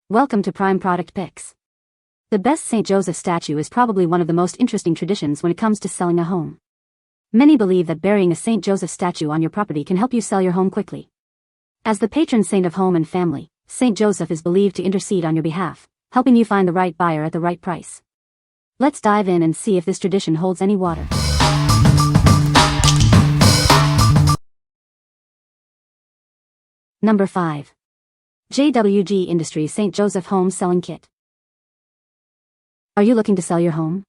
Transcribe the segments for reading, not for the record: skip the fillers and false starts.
Welcome to Prime Product Picks. The best St. Joseph statue is probably one of the most interesting traditions when it comes to selling a home. Many believe that burying a St. Joseph statue on your property can help you sell your home quickly. As the patron saint of home and family, St. Joseph is believed to intercede on your behalf, helping you find the right buyer at the right price. Let's dive in and see if this tradition holds any water. Number 5. JWG Industries St. Joseph Home Selling Kit. Are you looking to sell your home?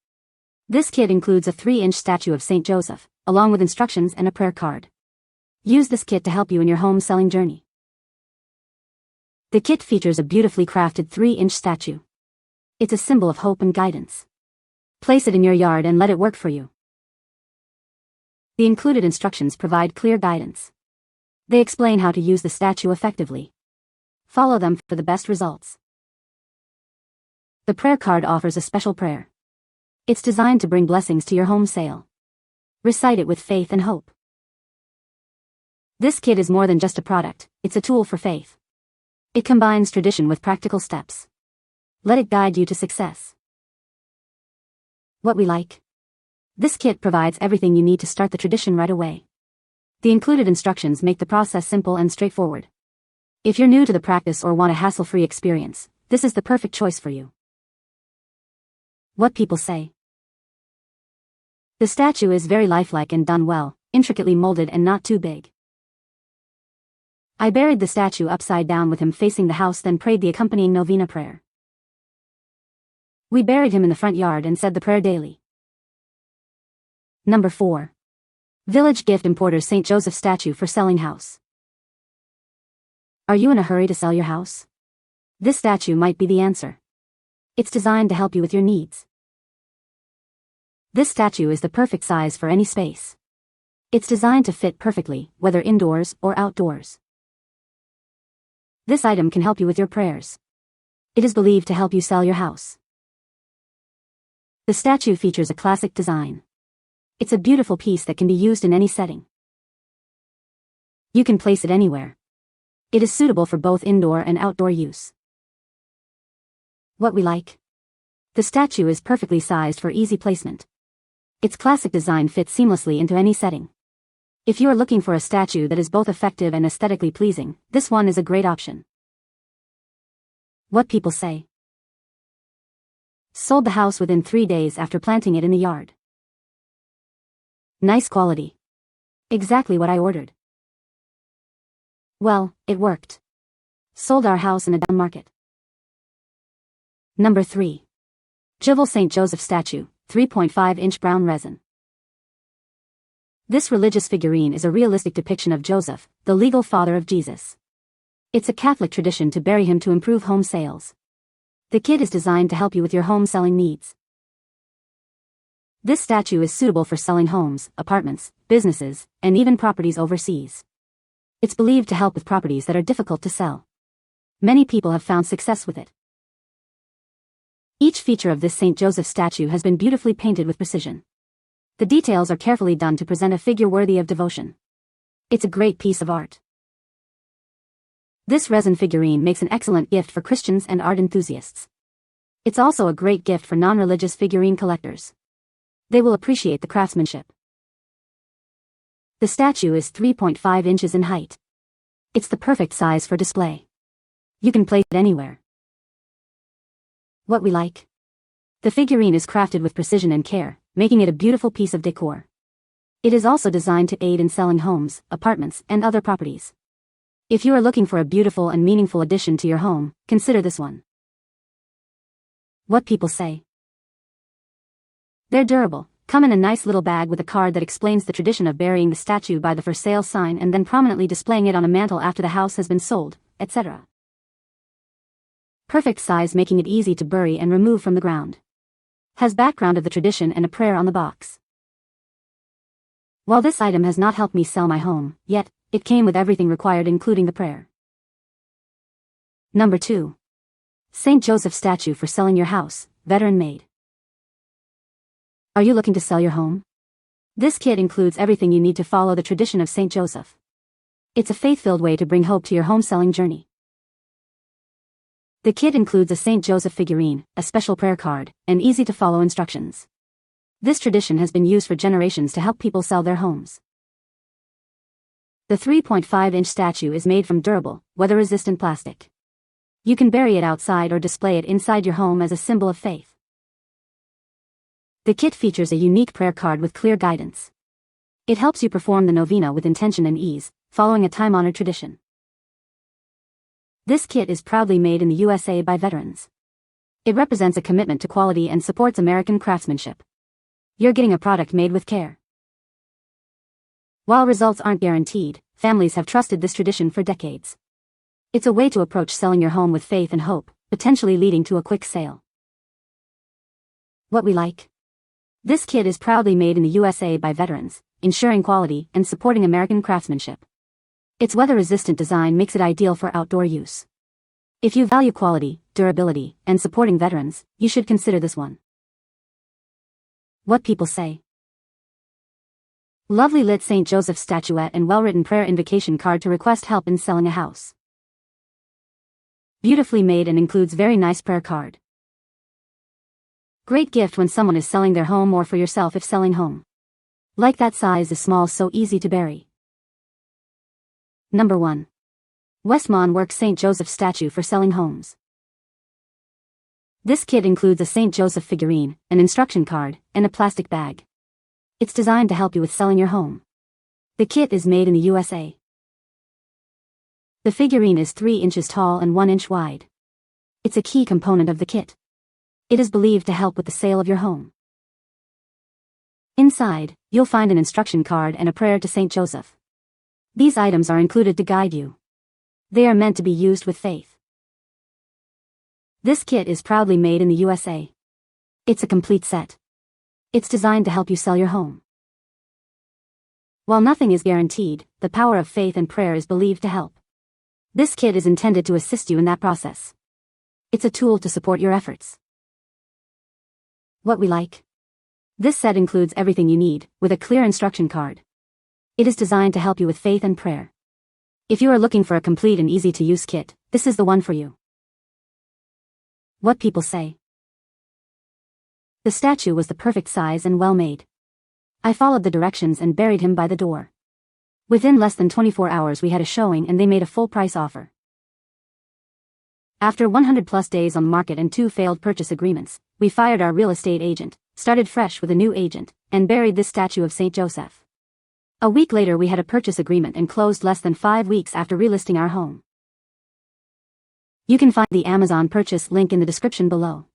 This kit includes a 3-inch statue of St. Joseph, along with instructions and a prayer card. Use this kit to help you in your home selling journey. The kit features a beautifully crafted 3-inch statue. It's a symbol of hope and guidance. Place it in your yard and let it work for you. The included instructions provide clear guidance. They explain how to use the statue effectively. Follow them for the best results. The prayer card offers a special prayer. It's designed to bring blessings to your home sale. Recite it with faith and hope. This kit is more than just a product, it's a tool for faith. It combines tradition with practical steps. Let it guide you to success. What we like? This kit provides everything you need to start the tradition right away. The included instructions make the process simple and straightforward. If you're new to the practice or want a hassle-free experience, this is the perfect choice for you. What people say. The statue is very lifelike and done well, intricately molded and not too big. I buried the statue upside down with him facing the house, then prayed the accompanying novena prayer. We buried him in the front yard and said the prayer daily. Number 4. Village Gift Importers St. Joseph Statue for Selling House. Are you in a hurry to sell your house? This statue might be the answer. It's designed to help you with your needs. This statue is the perfect size for any space. It's designed to fit perfectly, whether indoors or outdoors. This item can help you with your prayers. It is believed to help you sell your house. The statue features a classic design. It's a beautiful piece that can be used in any setting. You can place it anywhere. It is suitable for both indoor and outdoor use. What we like? The statue is perfectly sized for easy placement. Its classic design fits seamlessly into any setting. If you are looking for a statue that is both effective and aesthetically pleasing, this one is a great option. What people say. Sold the house within 3 days after planting it in the yard. Nice quality. Exactly what I ordered. Well, it worked. Sold our house in a down market. Number 3. Juvale St. Joseph Statue, 3.5-inch brown resin. This religious figurine is a realistic depiction of Joseph, the legal father of Jesus. It's a Catholic tradition to bury him to improve home sales. The kit is designed to help you with your home selling needs. This statue is suitable for selling homes, apartments, businesses, and even properties overseas. It's believed to help with properties that are difficult to sell. Many people have found success with it. Each feature of this St. Joseph statue has been beautifully painted with precision. The details are carefully done to present a figure worthy of devotion. It's a great piece of art. This resin figurine makes an excellent gift for Christians and art enthusiasts. It's also a great gift for non-religious figurine collectors. They will appreciate the craftsmanship. The statue is 3.5 inches in height. It's the perfect size for display. You can place it anywhere. What we like? The figurine is crafted with precision and care, making it a beautiful piece of decor. It is also designed to aid in selling homes, apartments, and other properties. If you are looking for a beautiful and meaningful addition to your home, consider this one. What people say. They're durable. Come in a nice little bag with a card that explains the tradition of burying the statue by the for sale sign and then prominently displaying it on a mantle after the house has been sold, etc. Perfect size, making it easy to bury and remove from the ground. Has background of the tradition and a prayer on the box. While this item has not helped me sell my home, yet, it came with everything required including the prayer. Number 2. St. Joseph Statue for Selling Your House, Veteran Made. Are you looking to sell your home? This kit includes everything you need to follow the tradition of St. Joseph. It's a faith-filled way to bring hope to your home selling journey. The kit includes a St. Joseph figurine, a special prayer card, and easy-to-follow instructions. This tradition has been used for generations to help people sell their homes. The 3.5-inch statue is made from durable, weather-resistant plastic. You can bury it outside or display it inside your home as a symbol of faith. The kit features a unique prayer card with clear guidance. It helps you perform the novena with intention and ease, following a time-honored tradition. This kit is proudly made in the USA by veterans. It represents a commitment to quality and supports American craftsmanship. You're getting a product made with care. While results aren't guaranteed, families have trusted this tradition for decades. It's a way to approach selling your home with faith and hope, potentially leading to a quick sale. What we like? This kit is proudly made in the USA by veterans, ensuring quality and supporting American craftsmanship. Its weather-resistant design makes it ideal for outdoor use. If you value quality, durability, and supporting veterans, you should consider this one. What people say. Lovely lit St. Joseph statuette and well-written prayer invocation card to request help in selling a house. Beautifully made and includes very nice prayer card. Great gift when someone is selling their home or for yourself if selling home. Like that size is small so easy to bury. Number 1. Westmon Works St. Joseph statue for selling homes. This kit includes a St. Joseph figurine, an instruction card, and a plastic bag. It's designed to help you with selling your home. The kit is made in the USA. The figurine is 3 inches tall and 1 inch wide. It's a key component of the kit. It is believed to help with the sale of your home. Inside, you'll find an instruction card and a prayer to St. Joseph. These items are included to guide you. They are meant to be used with faith. This kit is proudly made in the USA. It's a complete set. It's designed to help you sell your home. While nothing is guaranteed, the power of faith and prayer is believed to help. This kit is intended to assist you in that process. It's a tool to support your efforts. What we like? This set includes everything you need, with a clear instruction card. It is designed to help you with faith and prayer. If you are looking for a complete and easy-to-use kit, this is the one for you. What people say. The statue was the perfect size and well made. I followed the directions and buried him by the door. Within less than 24 hours we had a showing and they made a full price offer. After 100+ days on the market and 2 failed purchase agreements, we fired our real estate agent, started fresh with a new agent, and buried this statue of St. Joseph. A week later we had a purchase agreement and closed less than 5 weeks after relisting our home. You can find the Amazon purchase link in the description below.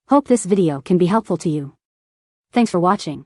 Hope this video can be helpful to you. Thanks for watching.